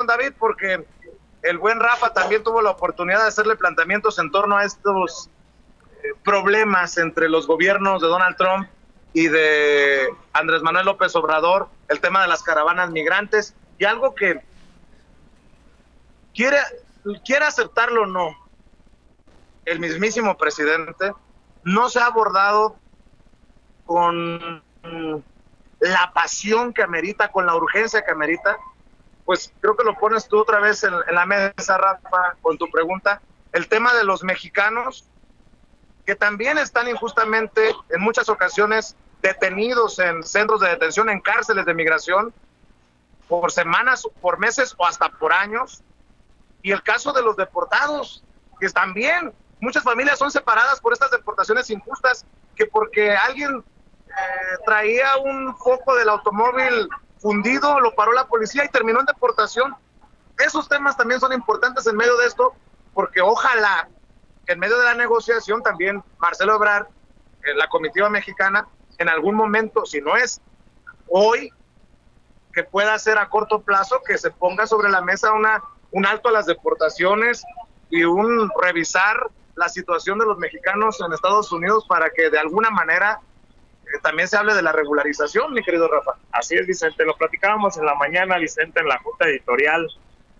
David, porque el buen Rafa también tuvo la oportunidad de hacerle planteamientos en torno a estos problemas entre los gobiernos de Donald Trump y de Andrés Manuel López Obrador, el tema de las caravanas migrantes, y algo que quiere aceptarlo o no, el mismísimo presidente no se ha abordado con la pasión que amerita, con la urgencia que amerita. Pues creo que lo pones tú otra vez en la mesa, Rafa, con tu pregunta, el tema de los mexicanos que también están injustamente en muchas ocasiones detenidos en centros de detención, en cárceles de migración, por semanas, por meses o hasta por años. Y el caso de los deportados, que también muchas familias son separadas por estas deportaciones injustas, que porque alguien traía un foco del automóvil fundido, lo paró la policía y terminó en deportación. Esos temas también son importantes en medio de esto, porque ojalá que en medio de la negociación también Marcelo Ebrard, la comitiva mexicana, en algún momento, si no es hoy, que pueda ser a corto plazo, que se ponga sobre la mesa un alto a las deportaciones y un revisar la situación de los mexicanos en Estados Unidos para que de alguna manera también se hable de la regularización, mi querido Rafa. Así es, Vicente, lo platicábamos en la mañana, Vicente, en la junta editorial.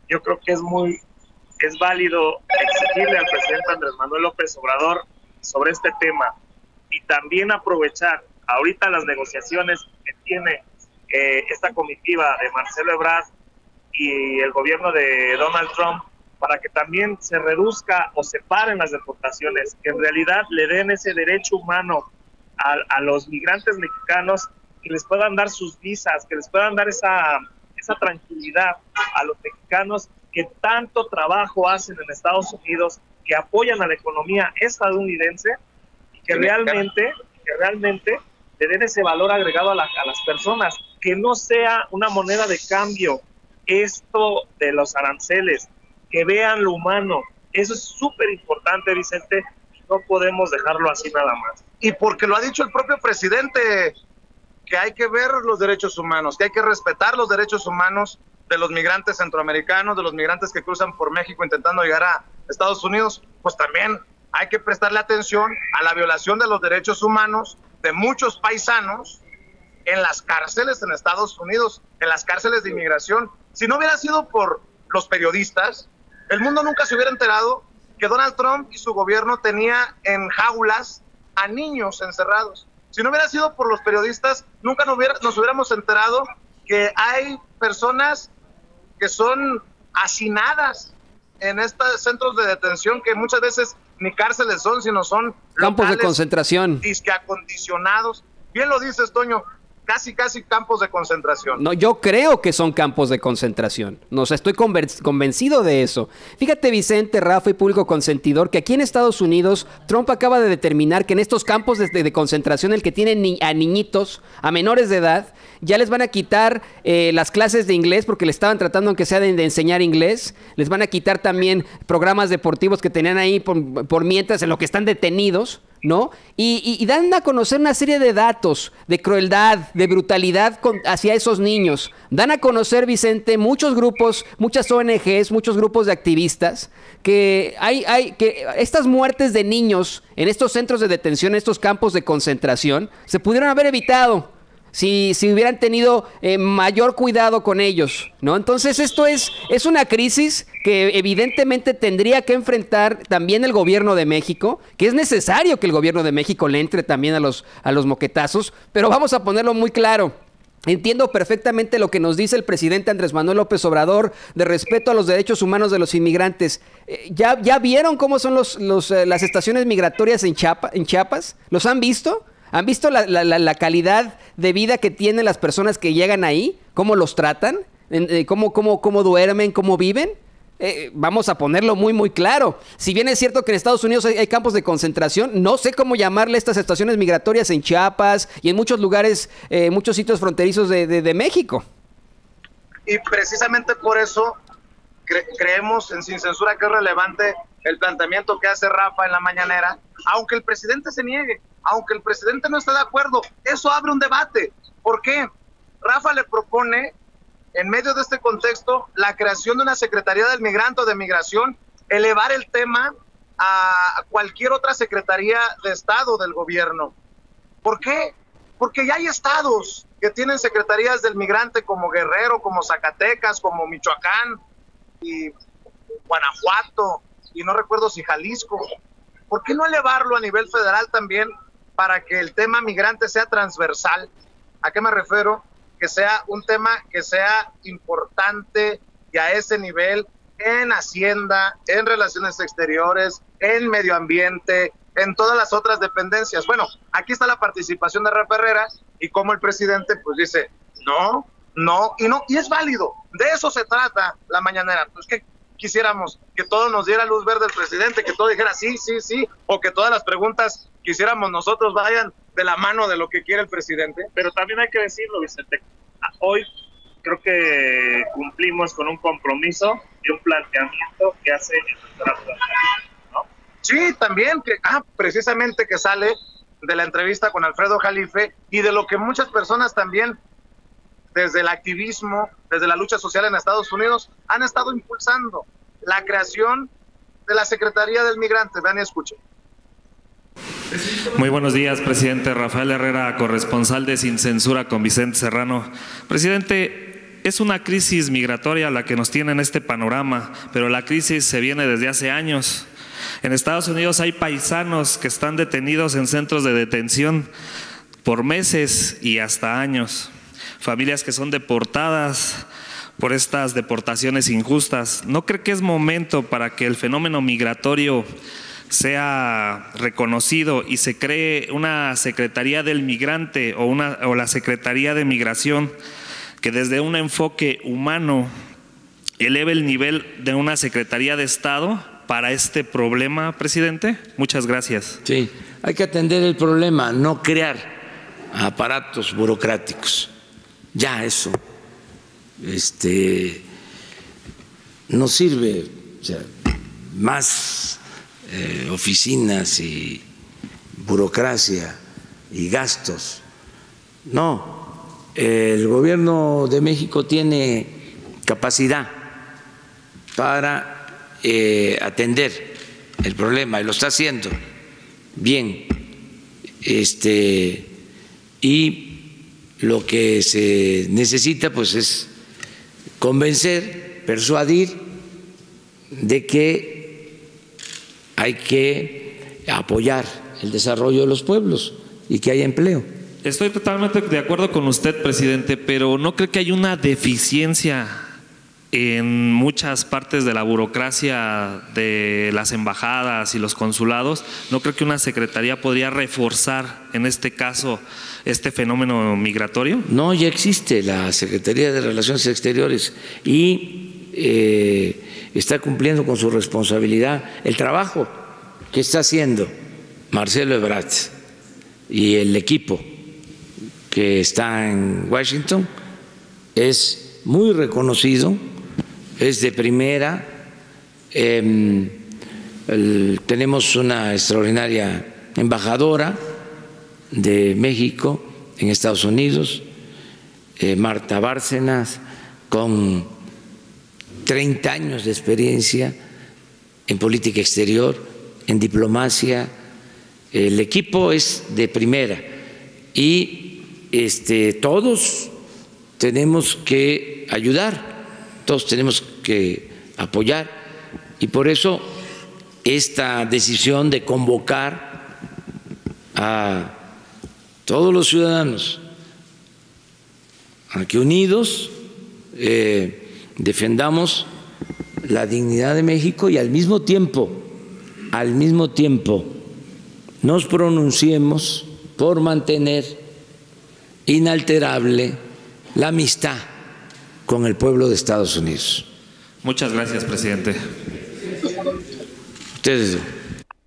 Yo creo que es válido exigirle al presidente Andrés Manuel López Obrador sobre este tema y también aprovechar ahorita las negociaciones que tiene esta comitiva de Marcelo Ebrard y el gobierno de Donald Trump para que también se reduzca o se paren las deportaciones, que en realidad le den ese derecho humano a los migrantes mexicanos, que les puedan dar sus visas, que les puedan dar esa tranquilidad a los mexicanos que tanto trabajo hacen en Estados Unidos, que apoyan a la economía estadounidense y que realmente le den ese valor agregado a las personas, que no sea una moneda de cambio esto de los aranceles, que vean lo humano. Eso es súper importante, Vicente, no podemos dejarlo así nada más. Y porque lo ha dicho el propio presidente, que hay que ver los derechos humanos, que hay que respetar los derechos humanos de los migrantes centroamericanos, de los migrantes que cruzan por México intentando llegar a Estados Unidos, pues también hay que prestarle atención a la violación de los derechos humanos de muchos paisanos en las cárceles en Estados Unidos, en las cárceles de inmigración. Si no hubiera sido por los periodistas, el mundo nunca se hubiera enterado que Donald Trump y su gobierno tenía en jaulas a niños encerrados. Si no hubiera sido por los periodistas, nunca nos hubiéramos enterado que hay personas que son hacinadas en estos centros de detención, que muchas veces ni cárceles son, sino son campos locales, de concentración, disque acondicionados. Bien lo dices, Toño, casi campos de concentración. No, yo creo que son campos de concentración. No, o sea, estoy convencido de eso. Fíjate, Vicente, Rafa y público consentidor, que aquí en Estados Unidos Trump acaba de determinar que en estos campos de concentración, el que tiene a niñitos, a menores de edad, ya les van a quitar las clases de inglés, porque le estaban tratando, aunque sea de enseñar inglés. Les van a quitar también programas deportivos que tenían ahí por mientras, en lo que están detenidos, ¿no? Y dan a conocer una serie de datos de crueldad, de brutalidad hacia esos niños. Dan a conocer, Vicente, muchos grupos, muchas ONGs, muchos grupos de activistas, que que estas muertes de niños en estos centros de detención, en estos campos de concentración, se pudieron haber evitado si hubieran tenido mayor cuidado con ellos, ¿no? Entonces esto es una crisis que evidentemente tendría que enfrentar también el gobierno de México, que es necesario que el gobierno de México le entre también a los moquetazos, pero vamos a ponerlo muy claro. Entiendo perfectamente lo que nos dice el presidente Andrés Manuel López Obrador de respeto a los derechos humanos de los inmigrantes. ¿Ya vieron cómo son las estaciones migratorias en Chiapas? ¿Los han visto? ¿Han visto la calidad de vida que tienen las personas que llegan ahí? ¿Cómo los tratan? ¿Cómo duermen? ¿Cómo viven? Vamos a ponerlo muy, muy claro. Si bien es cierto que en Estados Unidos hay campos de concentración, no sé cómo llamarle estas estaciones migratorias en Chiapas y en muchos lugares, muchos sitios fronterizos de México. Y precisamente por eso creemos en Sin Censura que es relevante el planteamiento que hace Rafa en la mañanera, aunque el presidente se niegue, aunque el presidente no esté de acuerdo, eso abre un debate. ¿Por qué? Rafa le propone en medio de este contexto, la creación de una Secretaría del Migrante o de Migración, elevar el tema a cualquier otra Secretaría de Estado del gobierno. ¿Por qué? Porque ya hay estados que tienen secretarías del migrante como Guerrero, como Zacatecas, como Michoacán y Guanajuato, y no recuerdo si Jalisco. ¿Por qué no elevarlo a nivel federal también para que el tema migrante sea transversal? ¿A qué me refiero? Que sea un tema que sea importante y a ese nivel en Hacienda, en Relaciones Exteriores, en Medio Ambiente, en todas las otras dependencias. Bueno, aquí está la participación de Rafa Herrera y como el presidente pues dice, no, y es válido. De eso se trata la mañanera. Pues que quisiéramos que todo nos diera luz verde el presidente, que todo dijera sí, o que todas las preguntas que hiciéramos nosotros vayan de la mano de lo que quiere el presidente. Pero también hay que decirlo, Vicente, hoy creo que cumplimos con un compromiso y un planteamiento que hace el doctor Alfredo, ¿no? Sí, también, que precisamente que sale de la entrevista con Alfredo Jalife y de lo que muchas personas también desde el activismo, desde la lucha social en Estados Unidos, han estado impulsando la creación de la Secretaría del Migrante. Vean y escuchen. Muy buenos días, presidente. Rafael Herrera, corresponsal de Sin Censura con Vicente Serrano. Presidente, es una crisis migratoria la que nos tiene en este panorama, pero la crisis se viene desde hace años. En Estados Unidos hay paisanos que están detenidos en centros de detención por meses y hasta años. Familias que son deportadas por estas deportaciones injustas. ¿No cree que es momento para que el fenómeno migratorio sea reconocido y se cree una Secretaría del Migrante o la Secretaría de Migración que desde un enfoque humano eleve el nivel de una Secretaría de Estado para este problema, presidente? Muchas gracias. Sí, hay que atender el problema, no crear aparatos burocráticos. Ya eso no sirve, o sea, más oficinas y burocracia y gastos. No, el gobierno de México tiene capacidad para atender el problema y lo está haciendo bien. Y lo que se necesita pues es convencer, persuadir de que hay que apoyar el desarrollo de los pueblos y que haya empleo. Estoy totalmente de acuerdo con usted, presidente, pero ¿no cree que hay una deficiencia en muchas partes de la burocracia de las embajadas y los consulados? ¿No creo que una secretaría podría reforzar en este caso este fenómeno migratorio? No, ya existe la Secretaría de Relaciones Exteriores y está cumpliendo con su responsabilidad. El trabajo que está haciendo Marcelo Ebrard y el equipo que está en Washington es muy reconocido, es de primera. Tenemos una extraordinaria embajadora de México en Estados Unidos, Marta Bárcenas, con 30 años de experiencia en política exterior, en diplomacia. El equipo es de primera y todos tenemos que ayudar, todos tenemos que apoyar, y por eso esta decisión de convocar a todos los ciudadanos a que unidos defendamos la dignidad de México y al mismo tiempo nos pronunciemos por mantener inalterable la amistad con el pueblo de Estados Unidos. Muchas gracias, presidente. Ustedes.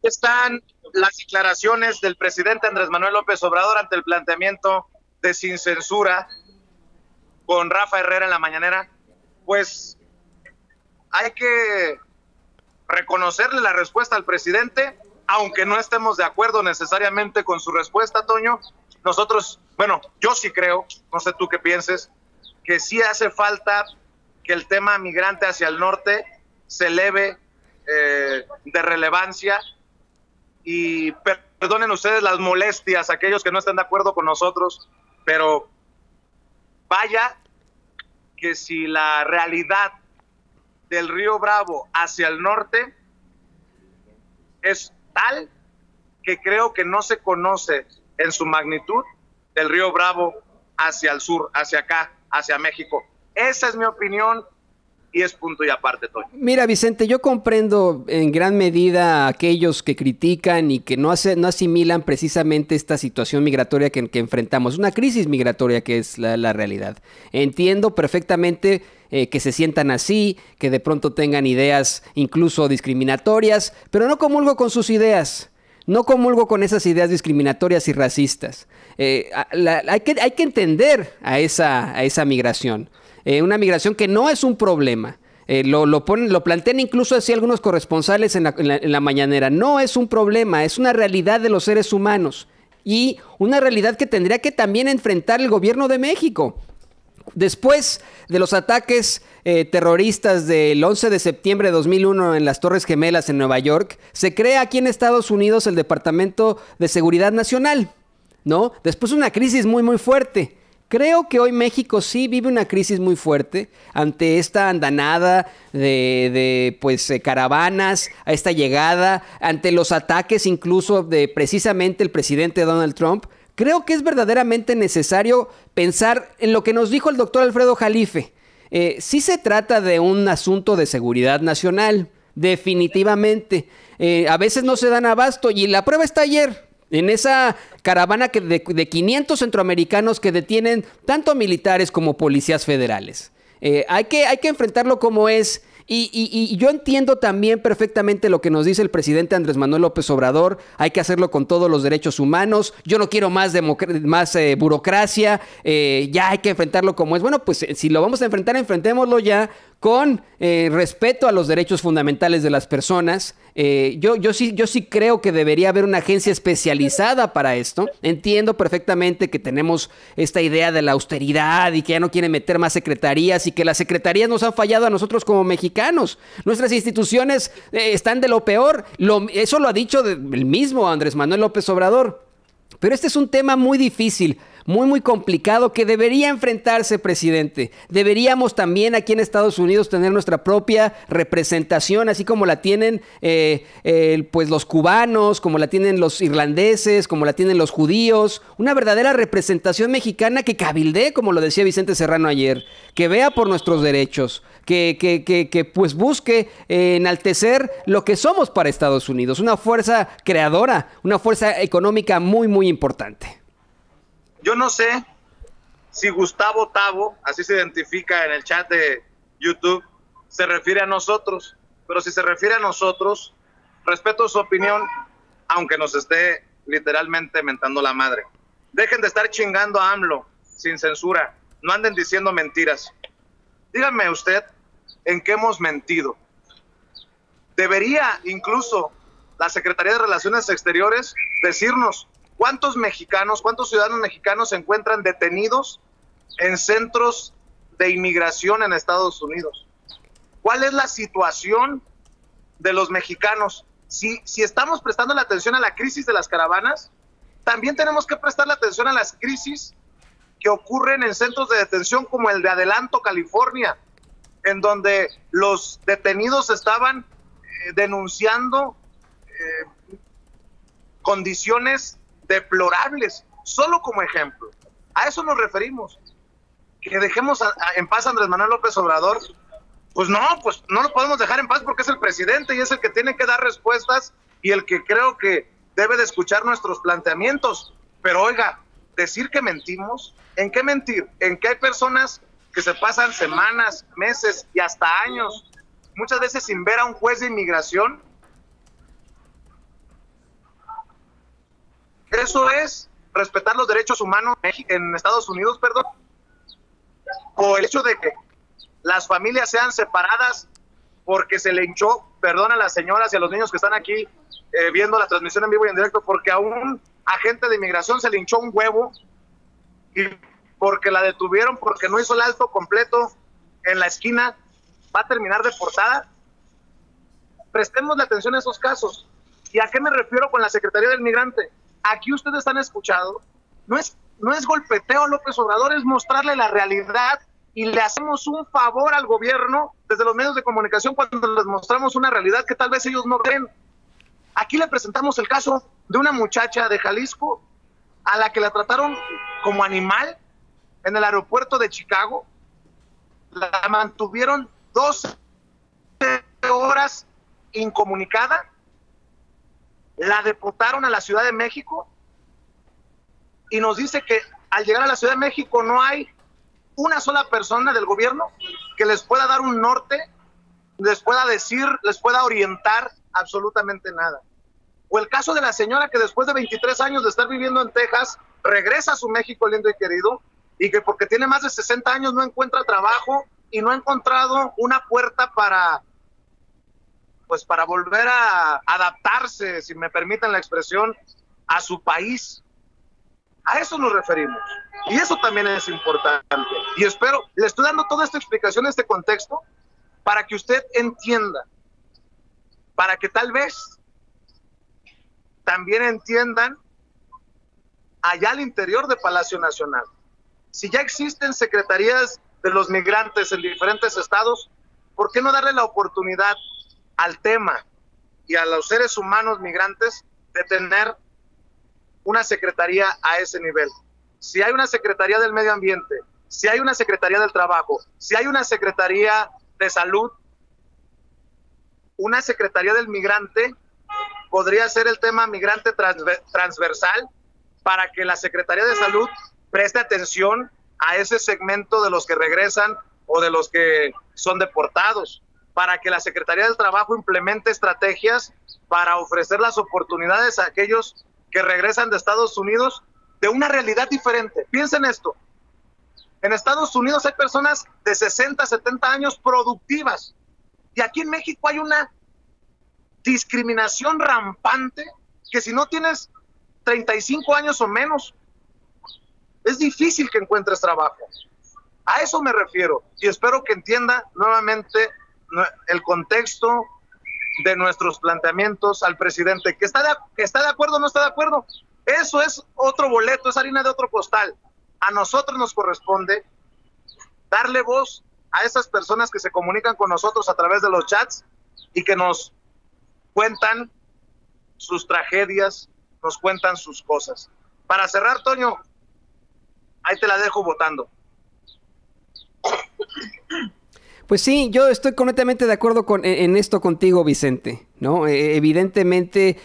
Están las declaraciones del presidente Andrés Manuel López Obrador ante el planteamiento de Sin Censura con Rafa Herrera en la mañanera. Pues hay que reconocerle la respuesta al presidente, aunque no estemos de acuerdo necesariamente con su respuesta, Toño. Nosotros, bueno, yo sí creo, no sé tú qué pienses, que sí hace falta que el tema migrante hacia el norte se eleve de relevancia, y perdonen ustedes las molestias, aquellos que no estén de acuerdo con nosotros, pero vaya que si la realidad del Río Bravo hacia el norte es tal que creo que no se conoce en su magnitud del Río Bravo hacia el sur, hacia acá, hacia México. Esa es mi opinión y es punto y aparte, Toño. Mira, Vicente, yo comprendo en gran medida a aquellos que critican y que no asimilan precisamente esta situación migratoria que enfrentamos, una crisis migratoria que es la realidad. Entiendo perfectamente que se sientan así, que de pronto tengan ideas incluso discriminatorias, pero no comulgo con sus ideas. No comulgo con esas ideas discriminatorias y racistas. Hay que entender a esa migración. Una migración que no es un problema. Lo plantean incluso así algunos corresponsales en la mañanera. No es un problema, es una realidad de los seres humanos. Y una realidad que tendría que también enfrentar el gobierno de México. Después de los ataques terroristas del 11 de septiembre de 2001 en las Torres Gemelas en Nueva York, se crea aquí en Estados Unidos el Departamento de Seguridad Nacional, ¿no? Después de una crisis muy, muy fuerte. Creo que hoy México sí vive una crisis muy fuerte ante esta andanada de caravanas, a esta llegada, ante los ataques incluso de precisamente el presidente Donald Trump. Creo que es verdaderamente necesario pensar en lo que nos dijo el doctor Alfredo Jalife. Sí se trata de un asunto de seguridad nacional, definitivamente. A veces no se dan abasto y la prueba está ayer. En esa caravana de 500 centroamericanos que detienen tanto militares como policías federales. Hay que enfrentarlo como es. Y yo entiendo también perfectamente lo que nos dice el presidente Andrés Manuel López Obrador. Hay que hacerlo con todos los derechos humanos. Yo no quiero más burocracia. Ya hay que enfrentarlo como es. Bueno, pues si lo vamos a enfrentar, enfrentémoslo ya con respeto a los derechos fundamentales de las personas. Yo sí creo que debería haber una agencia especializada para esto. Entiendo perfectamente que tenemos esta idea de la austeridad y que ya no quieren meter más secretarías y que las secretarías nos han fallado a nosotros como mexicanos. Nuestras instituciones están de lo peor. Eso lo ha dicho el mismo Andrés Manuel López Obrador. Pero este es un tema muy difícil, muy, muy complicado que debería enfrentarse, presidente. Deberíamos también aquí en Estados Unidos tener nuestra propia representación, así como la tienen pues los cubanos, como la tienen los irlandeses, como la tienen los judíos. Una verdadera representación mexicana que cabildee, como lo decía Vicente Serrano ayer, que vea por nuestros derechos, que pues busque enaltecer lo que somos para Estados Unidos. Una fuerza creadora, una fuerza económica muy, muy importante. Yo no sé si Gustavo Tavo, así se identifica en el chat de YouTube, se refiere a nosotros, pero si se refiere a nosotros, respeto su opinión, aunque nos esté literalmente mentando la madre. Dejen de estar chingando a AMLO sin censura, no anden diciendo mentiras. Dígame usted en qué hemos mentido. Debería incluso la Secretaría de Relaciones Exteriores decirnos ¿cuántos mexicanos, cuántos ciudadanos mexicanos se encuentran detenidos en centros de inmigración en Estados Unidos? ¿Cuál es la situación de los mexicanos? Si estamos prestando la atención a la crisis de las caravanas, también tenemos que prestar la atención a las crisis que ocurren en centros de detención como el de Adelanto, California, en donde los detenidos estaban denunciando condiciones deplorables, solo como ejemplo. A eso nos referimos. Que dejemos en paz a Andrés Manuel López Obrador. Pues no lo podemos dejar en paz porque es el presidente y es el que tiene que dar respuestas y el que creo que debe de escuchar nuestros planteamientos. Pero oiga, decir que mentimos, ¿en qué mentir? En que hay personas que se pasan semanas, meses y hasta años, muchas veces sin ver a un juez de inmigración. Eso es respetar los derechos humanos en Estados Unidos, perdón. O el hecho de que las familias sean separadas porque se le hinchó, perdón a las señoras y a los niños que están aquí viendo la transmisión en vivo y en directo, porque a un agente de inmigración se le hinchó un huevo y porque la detuvieron, porque no hizo el alto completo en la esquina, va a terminar deportada. Prestemos la atención a esos casos. ¿Y a qué me refiero con la Secretaría del Migrante? Aquí ustedes han escuchado, no es golpeteo a López Obrador, es mostrarle la realidad, y le hacemos un favor al gobierno desde los medios de comunicación cuando les mostramos una realidad que tal vez ellos no ven. Aquí le presentamos el caso de una muchacha de Jalisco a la que la trataron como animal en el aeropuerto de Chicago. La mantuvieron 12 horas incomunicada, la deportaron a la Ciudad de México y nos dice que al llegar a la Ciudad de México no hay una sola persona del gobierno que les pueda dar un norte, les pueda decir, les pueda orientar absolutamente nada. O el caso de la señora que después de 23 años de estar viviendo en Texas, regresa a su México lindo y querido, y que porque tiene más de 60 años no encuentra trabajo y no ha encontrado una puerta para volver a adaptarse, si me permiten la expresión, a su país. A eso nos referimos. Y eso también es importante. Y espero, le estoy dando toda esta explicación, este contexto, para que usted entienda, para que tal vez también entiendan allá al interior de Palacio Nacional. Si ya existen secretarías de los migrantes en diferentes estados, ¿por qué no darle la oportunidad al tema y a los seres humanos migrantes de tener una secretaría a ese nivel? Si hay una secretaría del medio ambiente, si hay una secretaría del trabajo, si hay una secretaría de salud, una secretaría del migrante podría ser el tema migrante transversal, para que la Secretaría de Salud preste atención a ese segmento de los que regresan o de los que son deportados, para que la Secretaría del Trabajo implemente estrategias para ofrecer las oportunidades a aquellos que regresan de Estados Unidos de una realidad diferente. Piensen esto, en Estados Unidos hay personas de 60, 70 años productivas, y aquí en México hay una discriminación rampante que si no tienes 35 años o menos, es difícil que encuentres trabajo. A eso me refiero, y espero que entienda nuevamente el contexto de nuestros planteamientos al presidente. Que está de acuerdo o no está de acuerdo, eso es otro boleto, es harina de otro costal. A nosotros nos corresponde darle voz a esas personas que se comunican con nosotros a través de los chats y que nos cuentan sus tragedias, nos cuentan sus cosas. Para cerrar, Toño, ahí te la dejo votando. Pues sí, yo estoy completamente de acuerdo en esto contigo, Vicente, ¿no? Evidentemente,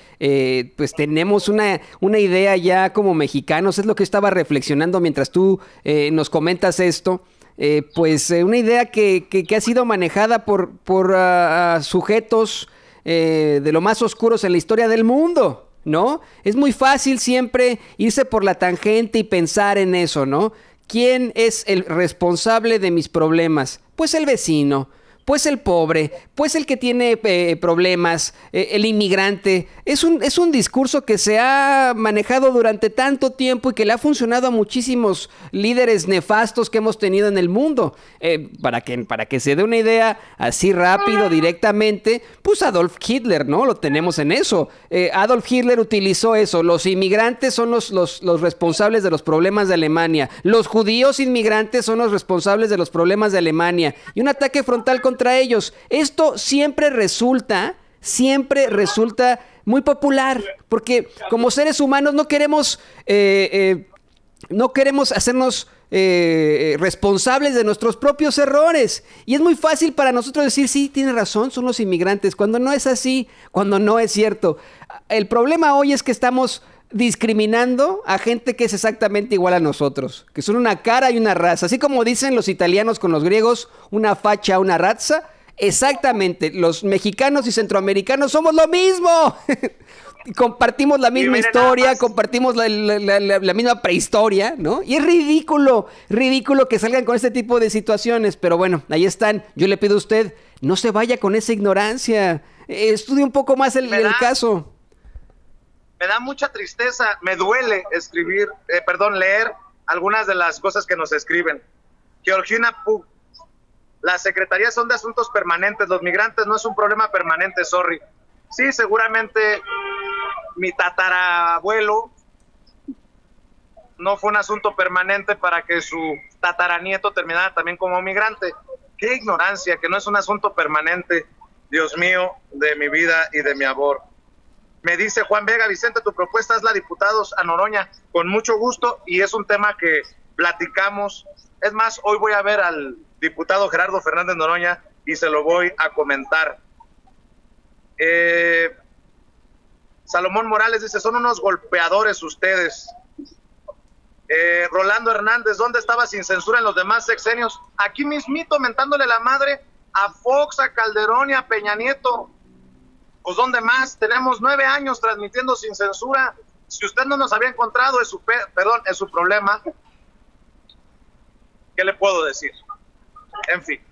pues tenemos una idea ya como mexicanos, es lo que estaba reflexionando mientras tú nos comentas esto, una idea que ha sido manejada por sujetos de lo más oscuros en la historia del mundo, ¿no? Es muy fácil siempre irse por la tangente y pensar en eso, ¿no? ¿Quién es el responsable de mis problemas? Pues el vecino, pues el pobre, pues el que tiene problemas, el inmigrante. Es un discurso que se ha manejado durante tanto tiempo y que le ha funcionado a muchísimos líderes nefastos que hemos tenido en el mundo. Para que se dé una idea así rápido, directamente, pues Adolf Hitler, ¿no? Lo tenemos en eso. Adolf Hitler utilizó eso. Los inmigrantes son los responsables de los problemas de Alemania. Los judíos inmigrantes son los responsables de los problemas de Alemania. Y un ataque frontal contra ellos. Esto siempre resulta muy popular, porque como seres humanos no queremos hacernos responsables de nuestros propios errores. Y es muy fácil para nosotros decir, sí, tiene razón, son los inmigrantes, cuando no es así, cuando no es cierto. El problema hoy es que estamos discriminando a gente que es exactamente igual a nosotros, que son una cara y una raza, así como dicen los italianos con los griegos, una facha, una razza. Exactamente, los mexicanos y centroamericanos somos lo mismo. Compartimos la misma historia, compartimos la misma prehistoria, ¿no? Y es ridículo que salgan con este tipo de situaciones, pero bueno, ahí están. Yo le pido a usted, no se vaya con esa ignorancia, estudie un poco más el caso. Me da mucha tristeza, me duele leer algunas de las cosas que nos escriben. Georgina Pug, las secretarías son de asuntos permanentes, los migrantes no es un problema permanente, sorry. Sí, seguramente mi tatarabuelo no fue un asunto permanente para que su tataranieto terminara también como migrante. Qué ignorancia, que no es un asunto permanente, Dios mío, de mi vida y de mi amor. Me dice Juan Vega, Vicente, tu propuesta es la diputados a Noroña, con mucho gusto, y es un tema que platicamos. Es más, hoy voy a ver al diputado Gerardo Fernández Noroña y se lo voy a comentar. Salomón Morales dice, son unos golpeadores ustedes. Rolando Hernández, ¿dónde estaba sin censura en los demás sexenios? Aquí mismito, mentándole la madre a Fox, a Calderón y a Peña Nieto. Pues ¿dónde más? Tenemos 9 años transmitiendo sin censura. Si usted no nos había encontrado, es su problema. ¿Qué le puedo decir? En fin.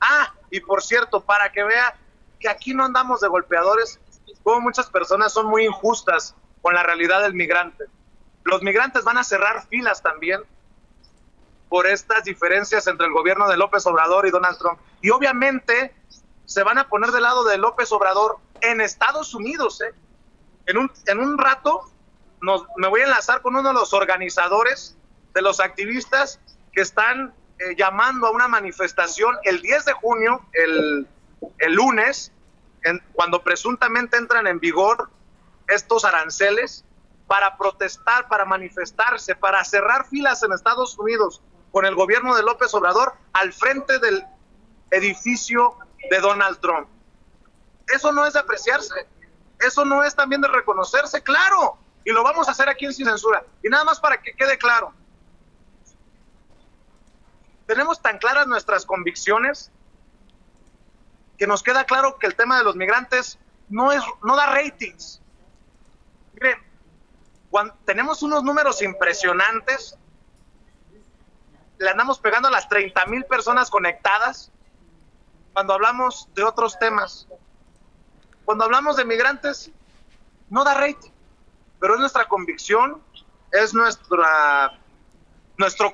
Ah, y por cierto, para que vea que aquí no andamos de golpeadores, como muchas personas son muy injustas con la realidad del migrante. Los migrantes van a cerrar filas también por estas diferencias entre el gobierno de López Obrador y Donald Trump. Y obviamente se van a poner del lado de López Obrador en Estados Unidos. En un rato me voy a enlazar con uno de los organizadores, de los activistas que están llamando a una manifestación el 10 de junio, el lunes, cuando presuntamente entran en vigor estos aranceles, para protestar, para manifestarse, para cerrar filas en Estados Unidos con el gobierno de López Obrador al frente del edificio de Donald Trump. Eso no es de apreciarse, eso no es también de reconocerse, claro, y lo vamos a hacer aquí en Sin Censura. Y nada más para que quede claro, tenemos tan claras nuestras convicciones que nos queda claro que el tema de los migrantes no da ratings. Miren, cuando tenemos unos números impresionantes, le andamos pegando a las 30,000 personas conectadas cuando hablamos de otros temas. Cuando hablamos de migrantes, no da rating, pero es nuestra convicción, es nuestro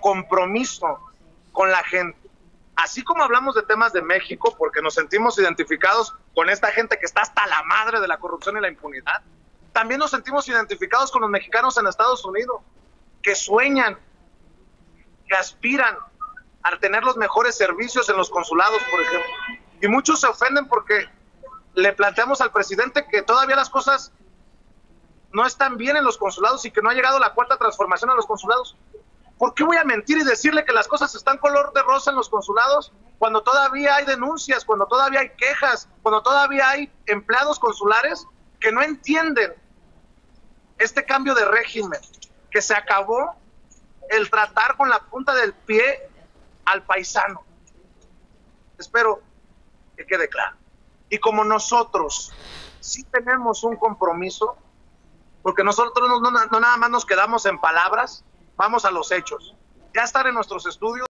compromiso con la gente. Así como hablamos de temas de México, porque nos sentimos identificados con esta gente que está hasta la madre de la corrupción y la impunidad, también nos sentimos identificados con los mexicanos en Estados Unidos, que sueñan, que aspiran a tener los mejores servicios en los consulados, por ejemplo. Y muchos se ofenden porque le planteamos al presidente que todavía las cosas no están bien en los consulados y que no ha llegado la cuarta transformación a los consulados. ¿Por qué voy a mentir y decirle que las cosas están color de rosa en los consulados cuando todavía hay denuncias, cuando todavía hay quejas, cuando todavía hay empleados consulares que no entienden este cambio de régimen, que se acabó el tratar con la punta del pie al paisano? Espero que quede claro. Y como nosotros sí tenemos un compromiso, porque nosotros no nada más nos quedamos en palabras, vamos a los hechos. Ya estar en nuestros estudios.